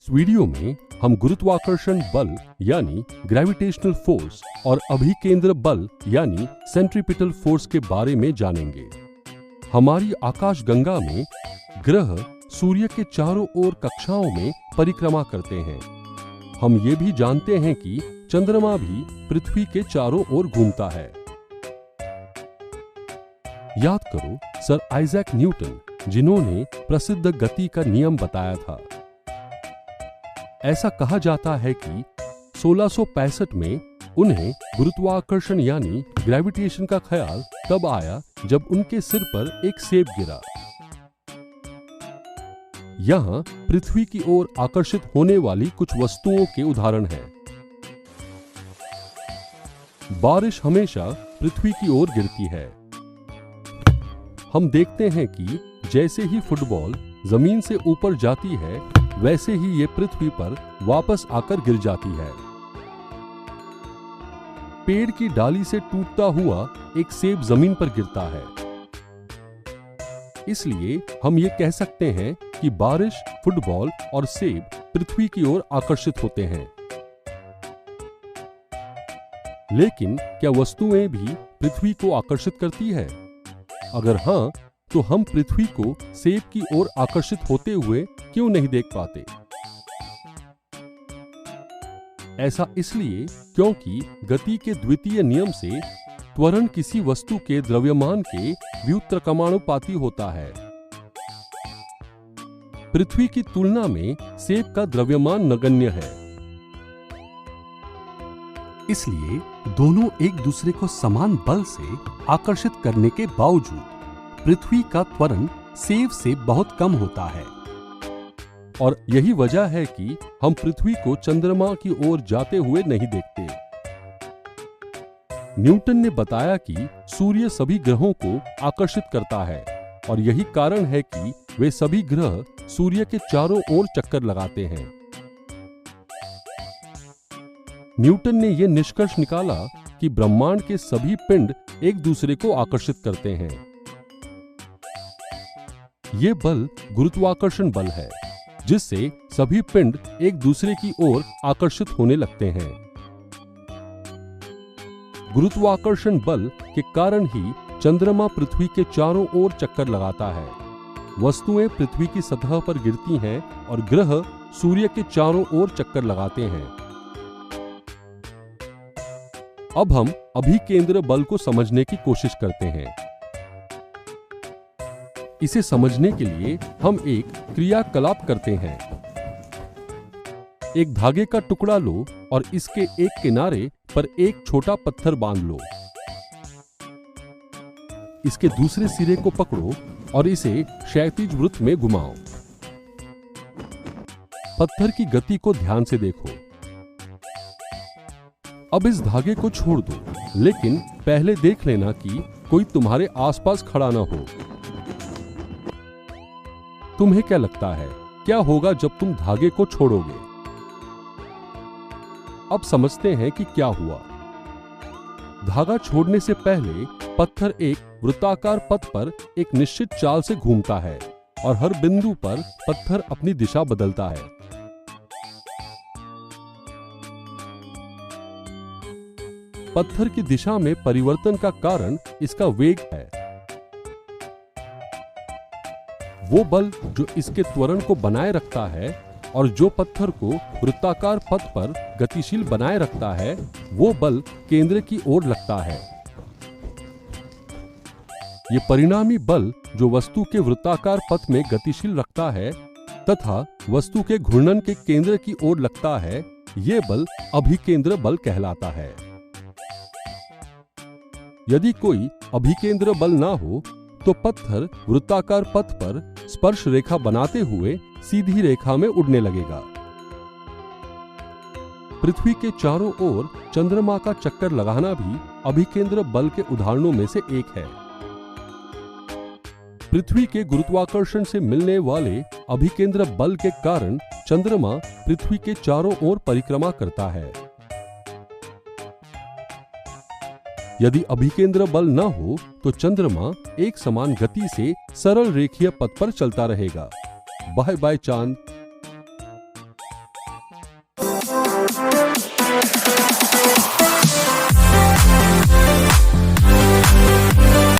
इस वीडियो में हम गुरुत्वाकर्षण बल यानी ग्रेविटेशनल फोर्स और अभिकेंद्र बल यानी सेंट्रीपिटल फोर्स के बारे में जानेंगे। हमारी आकाशगंगा में ग्रह सूर्य के चारों ओर कक्षाओं में परिक्रमा करते हैं। हम ये भी जानते हैं कि चंद्रमा भी पृथ्वी के चारों ओर घूमता है। याद करो सर आइजैक न्यूटन, जिन्होंने प्रसिद्ध गति का नियम बताया था। ऐसा कहा जाता है कि 1665 में उन्हें गुरुत्वाकर्षण यानी ग्रेविटेशन का ख्याल तब आया जब उनके सिर पर एक सेब गिरा। यहाँ पृथ्वी की ओर आकर्षित होने वाली कुछ वस्तुओं के उदाहरण हैं। बारिश हमेशा पृथ्वी की ओर गिरती है। हम देखते हैं कि जैसे ही फुटबॉल जमीन से ऊपर जाती है, वैसे ही ये पृथ्वी पर वापस आकर गिर जाती है। पेड़ की डाली से टूटता हुआ एक सेब जमीन पर गिरता है। इसलिए हम ये कह सकते हैं कि बारिश, फुटबॉल और सेब पृथ्वी की ओर आकर्षित होते हैं। लेकिन क्या वस्तुएं भी पृथ्वी को आकर्षित करती है? अगर हां, तो हम पृथ्वी को सेब की ओर आकर्षित होते हुए क्यों नहीं देख पाते? ऐसा इसलिए क्योंकि गति के द्वितीय नियम से त्वरण किसी वस्तु के द्रव्यमान के व्युत्क्रमानुपाती होता है। पृथ्वी की तुलना में सेब का द्रव्यमान नगण्य है। इसलिए दोनों एक दूसरे को समान बल से आकर्षित करने के बावजूद पृथ्वी का त्वरण सेब से बहुत कम होता है। और यही वजह है कि हम पृथ्वी को चंद्रमा की ओर जाते हुए नहीं देखते। न्यूटन ने बताया कि सूर्य सभी ग्रहों को आकर्षित करता है और यही कारण है कि वे सभी ग्रह सूर्य के चारों ओर चक्कर लगाते हैं। न्यूटन ने यह निष्कर्ष निकाला कि ब्रह्मांड के सभी पिंड एक दूसरे को आकर्षित करते हैं। ये बल गुरुत्वाकर्षण बल है, जिससे सभी पिंड एक दूसरे की ओर आकर्षित होने लगते हैं। गुरुत्वाकर्षण बल के कारण ही चंद्रमा पृथ्वी के चारों ओर चक्कर लगाता है। वस्तुएं पृथ्वी की सतह पर गिरती हैं और ग्रह सूर्य के चारों ओर चक्कर लगाते हैं। अब हम अभिकेंद्र बल को समझने की कोशिश करते हैं। इसे समझने के लिए हम एक क्रियाकलाप करते हैं। एक धागे का टुकड़ा लो और इसके एक किनारे पर एक छोटा पत्थर बांध लो। इसके दूसरे सिरे को पकड़ो और इसे क्षैतिज वृत्त में घुमाओ। पत्थर की गति को ध्यान से देखो। अब इस धागे को छोड़ दो, लेकिन पहले देख लेना कि कोई तुम्हारे आसपास खड़ा ना हो। तुम्हें क्या लगता है, क्या होगा जब तुम धागे को छोड़ोगे? अब समझते हैं कि क्या हुआ। धागा छोड़ने से पहले पत्थर एक वृत्ताकार पथ पर एक निश्चित चाल से घूमता है और हर बिंदु पर पत्थर अपनी दिशा बदलता है। पत्थर की दिशा में परिवर्तन का कारण इसका वेग है। वो बल जो इसके त्वरण को बनाए रखता है और जो पत्थर को वृत्ताकार पथ पर गतिशील बनाए रखता है, वो बल केंद्र की ओर लगता है। ये परिणामी बल जो वस्तु के वृत्ताकार पथ में गतिशील रखता है तथा वस्तु के घूर्णन के केंद्र की ओर लगता है, ये बल अभिकेंद्र बल कहलाता है। यदि कोई अभिकेंद्र बल ना हो तो पत्थर वृत्ताकार पथ पर स्पर्श रेखा बनाते हुए सीधी रेखा में उड़ने लगेगा। पृथ्वी के चारों ओर चंद्रमा का चक्कर लगाना भी अभिकेंद्र बल के उदाहरणों में से एक है। पृथ्वी के गुरुत्वाकर्षण से मिलने वाले अभिकेंद्र बल के कारण चंद्रमा पृथ्वी के चारों ओर परिक्रमा करता है। यदि अभिकेंद्र बल न हो तो चंद्रमा एक समान गति से सरल रेखीय पथ पर चलता रहेगा। बाय बाय चांद।